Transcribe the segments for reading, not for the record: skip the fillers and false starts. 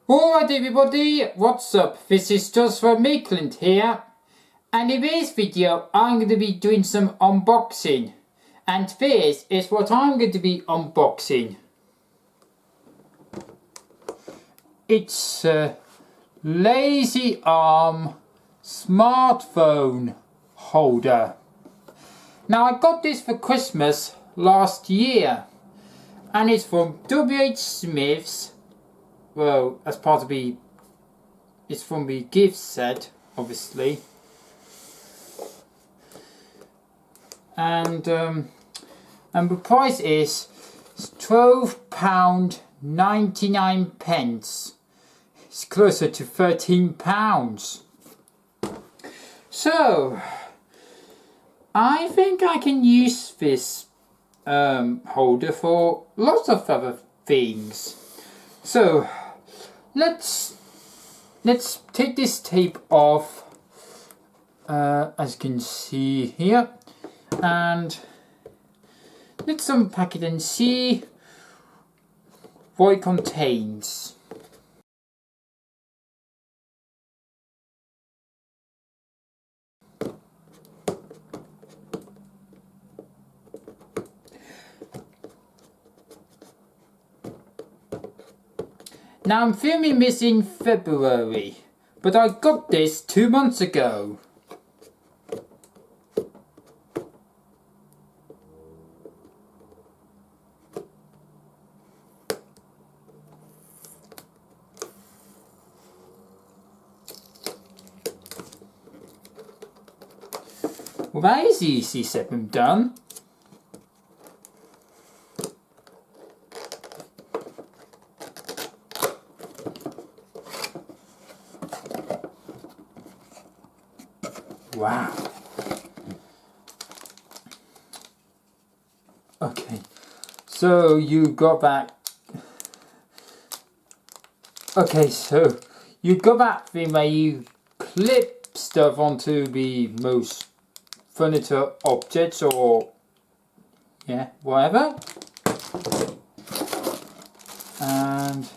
Alright everybody, what's up? This is Joshua Maitland here, and in this video I'm going to be doing some unboxing, and this is what I'm going to be unboxing. It's a Lazy Arm smartphone holder. Now I got this for Christmas last year, and it's from WH Smith's. Well, as part of it's from the gift set, obviously. And the price is £12.99. It's closer to £13. So, I think I can use this holder for lots of other things. So, let's take this tape off, as you can see here, and let's unpack it and see what it contains. Now I'm filming this in February, but I got this 2 months ago. Well, that is easy said and done. Wow. Okay, so you got that. Okay, so you got that thing where you clip stuff onto the most furniture objects, or whatever. And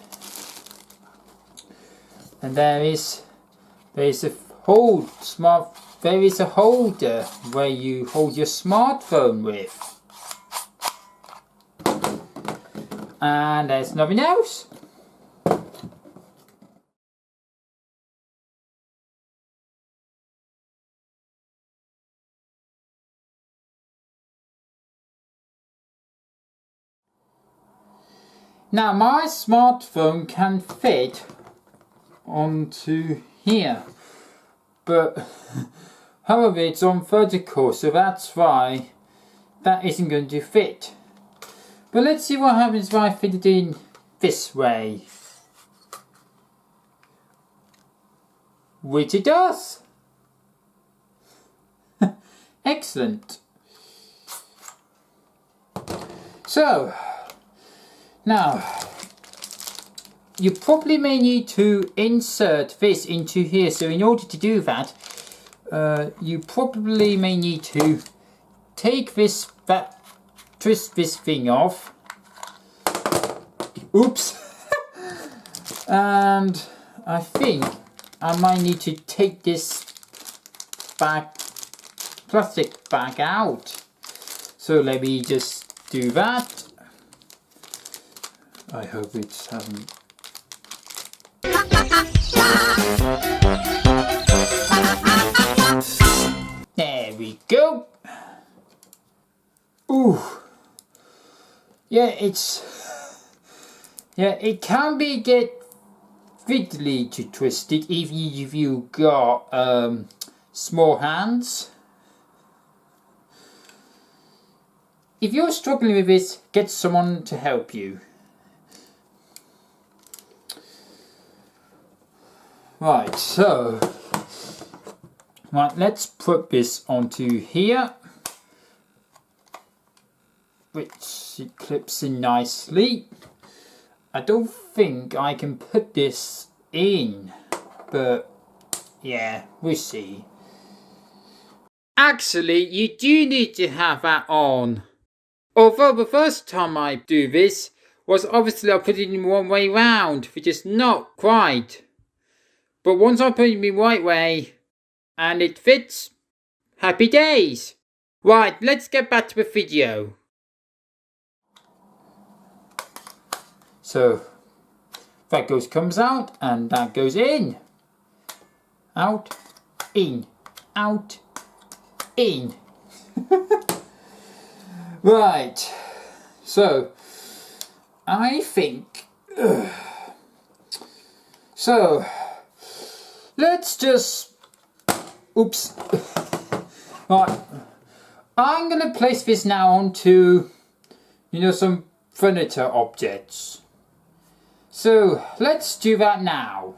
there is a holder where you hold your smartphone with. And there's nothing else. Now my smartphone can fit onto here, but however it's on vertical, so that's why that isn't going to fit. But let's see what happens if I fit it in this way. Which it does. Excellent. So, now, you probably may need to insert this into here. So in order to do that, you probably may need to take twist this thing off. Oops. And I think I might need to take this plastic bag out. So let me just do that. I hope it hasn't. There we go. Ooh. Yeah, it can get fiddly to twist it if you got small hands. If you're struggling with this, get someone to help you. Right, so let's put this onto here, which it clips in nicely. I don't think I can put this in, but yeah, we'll see. Actually, you do need to have that on. Although the first time I do this, was obviously I put it in one way round, which is not quite. But once I put it in the right way, and it fits, happy days. Right, let's get back to the video. So, that comes out, and that goes in. Out, in, out, in. Right, so I think, so let's just, oops, right, I'm going to place this now onto, some furniture objects. So let's do that now.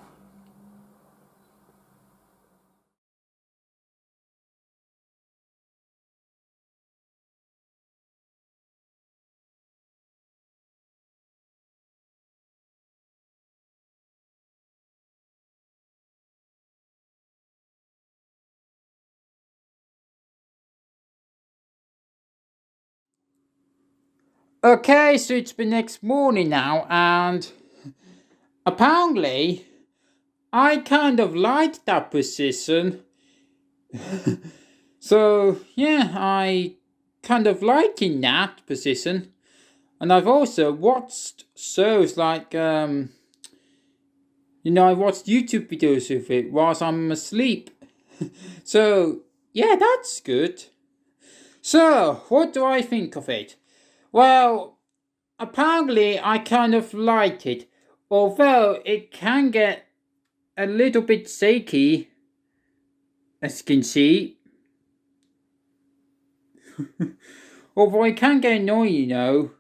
Okay, so it's the next morning now, and apparently I kind of liked that position. So yeah, I kind of like in that position. And I've also watched shows like I watched YouTube videos of it whilst I'm asleep. So yeah, that's good. So what do I think of it? Well, apparently I kind of like it, although it can get a little bit shaky, as you can see. Although it can get annoying,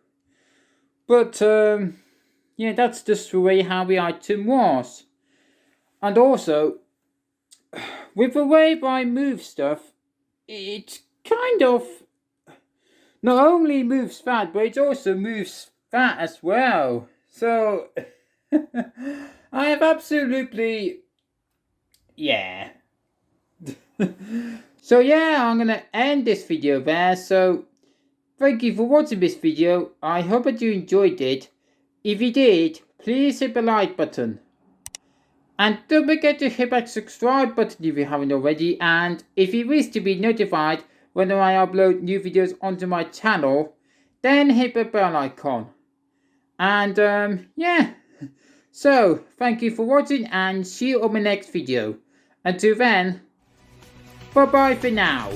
But yeah, that's just the way how the item was. And also, with the way I move stuff, it kind of not only moves that, but it also moves that as well. So, I have absolutely, yeah. So yeah, I'm gonna end this video there. So, thank you for watching this video. I hope that you enjoyed it. If you did, please hit the like button. And don't forget to hit that subscribe button if you haven't already. And if you wish to be notified whenever I upload new videos onto my channel, then hit the bell icon. And yeah. So, thank you for watching and see you on my next video. Until then, bye bye for now.